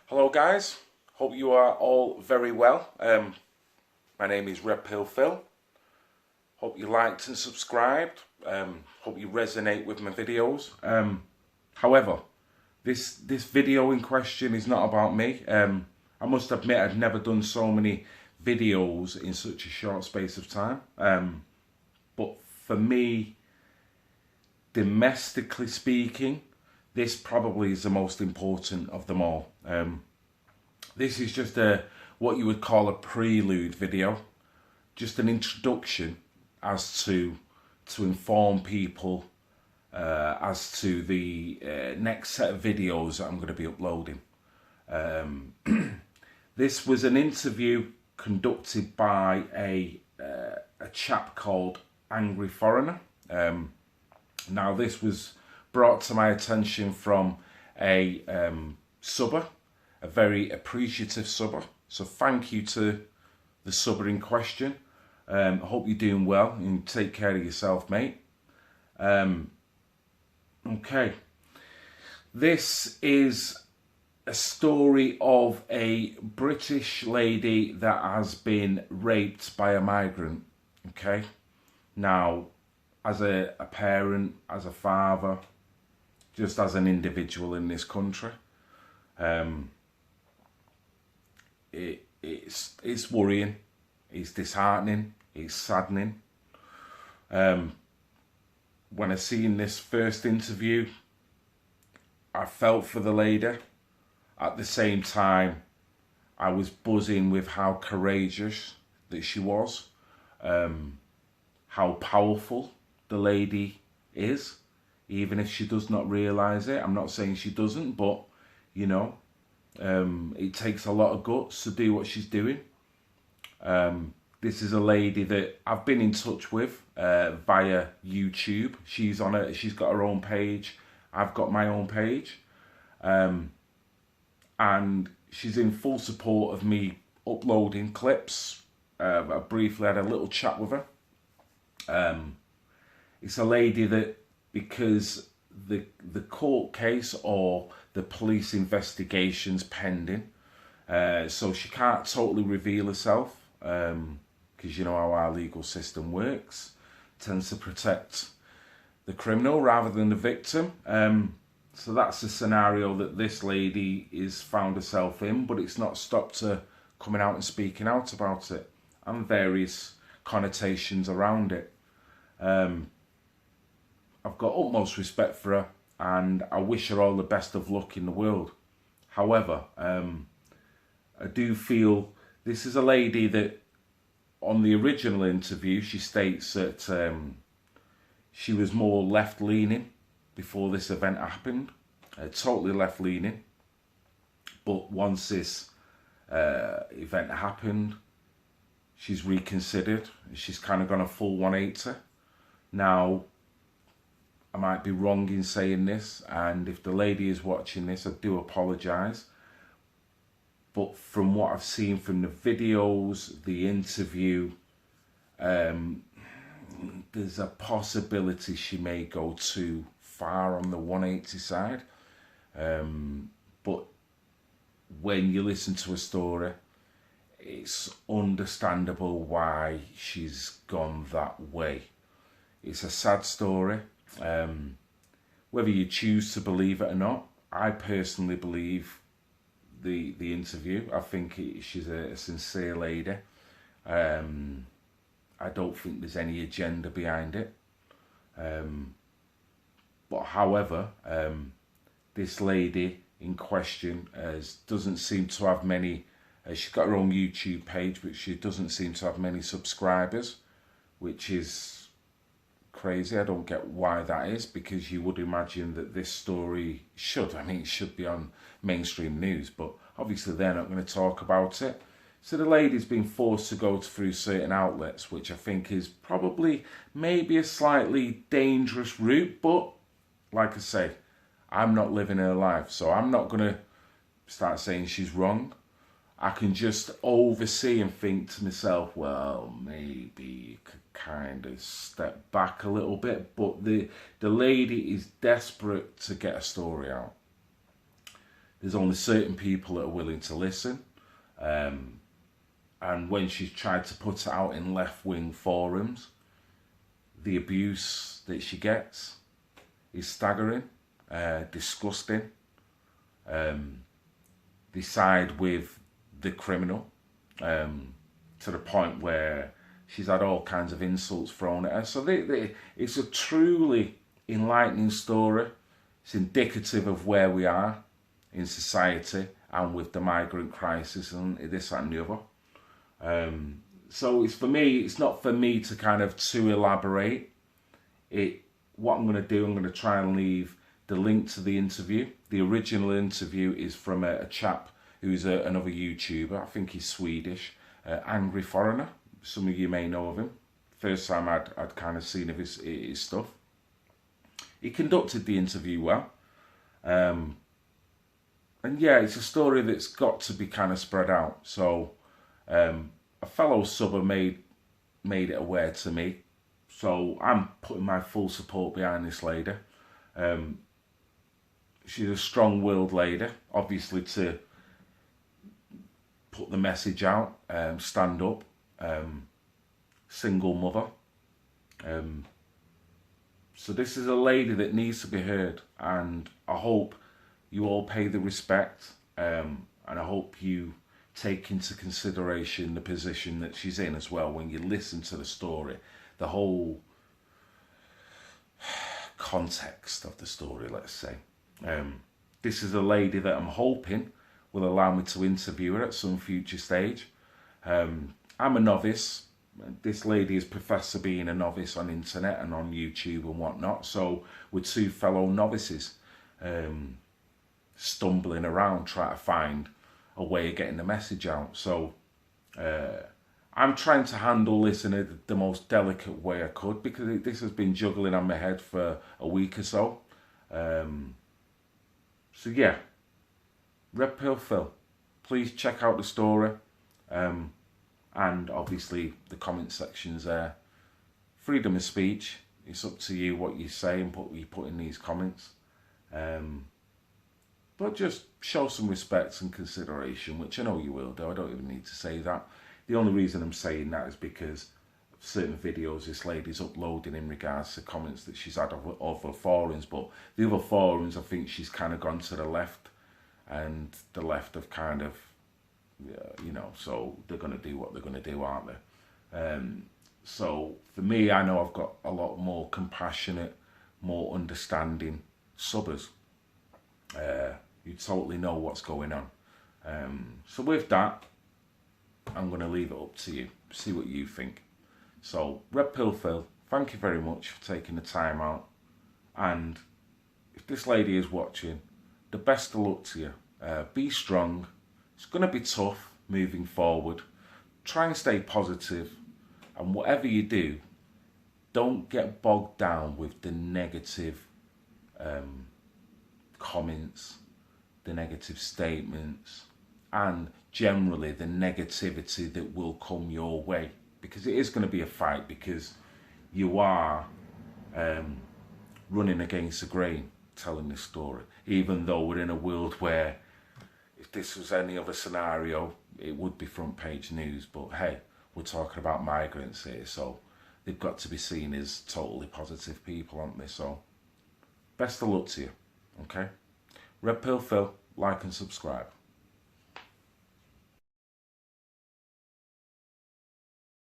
Hello guys, hope you are all very well. My name is Red Pill Phil. Hope you liked and subscribed. Hope you resonate with my videos. However, this video in question is not about me. I must admit I've never done so many videos in such a short space of time. But for me, domestically speaking, this probably is the most important of them all. This is just what you would call a prelude video, just an introduction as to inform people as to the next set of videos that I'm going to be uploading. This was an interview conducted by a chap called Angry Foreigner. Now this was brought to my attention from a subber, a very appreciative subber. So thank you to the subber in question. I hope you're doing well and take care of yourself, mate. Okay. This is a story of a British lady that has been raped by a migrant. Okay. Now, as a parent, as a father, just as an individual in this country, it's worrying, it's disheartening, it's saddening. When I seen this first interview, I felt for the lady. At the same time, I was buzzing with how courageous that she was, how powerful the lady is, even if she does not realise it. I'm not saying she doesn't, but you know, it takes a lot of guts to do what she's doing. This is a lady that I've been in touch with via YouTube. She's got her own page. I've got my own page, and she's in full support of me uploading clips. I briefly had a little chat with her. It's a lady that, because the court case or the police investigation's pending, so she can't totally reveal herself, because you know how our legal system works, tends to protect the criminal rather than the victim. So that's the scenario that this lady is found herself in, but it's not stopped her coming out and speaking out about it and various connotations around it. I've got utmost respect for her and I wish her all the best of luck in the world. However, I do feel this is a lady that on the original interview, she states that she was more left-leaning before this event happened, totally left-leaning. But once this event happened, she's reconsidered. She's kind of gone a full 180. Now, I might be wrong in saying this, and if the lady is watching this, I do apologise. But from what I've seen from the videos, the interview, there's a possibility she may go too far on the 180 side. But when you listen to a story, it's understandable why she's gone that way. It's a sad story. Whether you choose to believe it or not, I personally believe the interview. I think she's a sincere lady. I don't think there's any agenda behind it. But however, this lady in question doesn't seem to have many. She's got her own YouTube page, but she doesn't seem to have many subscribers, which is crazy. I don't get why that is, because you would imagine that this story it should be on mainstream news, but obviously they're not going to talk about it. So the lady's been forced to go through certain outlets, which I think is probably maybe a slightly dangerous route, but like I say, I'm not living her life, so I'm not going to start saying she's wrong. I can just oversee and think to myself, well, maybe you could kind of step back a little bit. But the lady is desperate to get a story out. there's only certain people that are willing to listen. And when she's tried to put it out in left-wing forums, the abuse that she gets is staggering, disgusting. They side with the criminal to the point where she's had all kinds of insults thrown at her. So it's a truly enlightening story. It's indicative of where we are in society and with the migrant crisis and this, that and the other. So it's for me, it's not for me to kind of too elaborate. What I'm going to do, I'm going to try and leave the link to the interview. The original interview is from a chap who's another YouTuber. I think he's Swedish, Angry Foreigner. Some of you may know of him. First time I'd kind of seen of his stuff. He conducted the interview well. And yeah, it's a story that's got to be kind of spread out. So a fellow subber made it aware to me. So I'm putting my full support behind this lady. She's a strong-willed lady, obviously, to put the message out, stand up, single mother. So this is a lady that needs to be heard, and I hope you all pay the respect, and I hope you take into consideration the position that she's in as well when you listen to the story, the whole context of the story, let's say. This is a lady that I'm hoping will allow me to interview her at some future stage. I'm a novice. This lady has professed to being a novice on internet and on YouTube and whatnot. So we're two fellow novices stumbling around trying to find a way of getting the message out. So I'm trying to handle this in the most delicate way I could, because this has been juggling on my head for a week or so. So yeah, Red Pill Phil, please check out the story, and obviously the comment section's there. Freedom of speech, it's up to you what you say and what you put in these comments. But just show some respect and consideration, which I know you will do. I don't even need to say that. The only reason I'm saying that is because certain videos this lady's uploading in regards to comments that she's had of other forums, but the other forums, I think she's kind of gone to the left, and the left have kind of, you know, so they're going to do what they're going to do, aren't they? So for me, I know I've got a lot more compassionate, more understanding subbers. You totally know what's going on. So with that, I'm going to leave it up to you. See what you think. So, Red Pill Phil, thank you very much for taking the time out. And if this lady is watching, the best of luck to you. Be strong. It's going to be tough moving forward. Try and stay positive. And whatever you do, don't get bogged down with the negative comments, the negative statements, and generally the negativity that will come your way, because it is going to be a fight, because you are running against the grain telling this story, even though we're in a world where if this was any other scenario it would be front page news, but hey, we're talking about migrants here, so they've got to be seen as totally positive people, aren't they? So best of luck to you. Okay, Red Pill Phil, like and subscribe.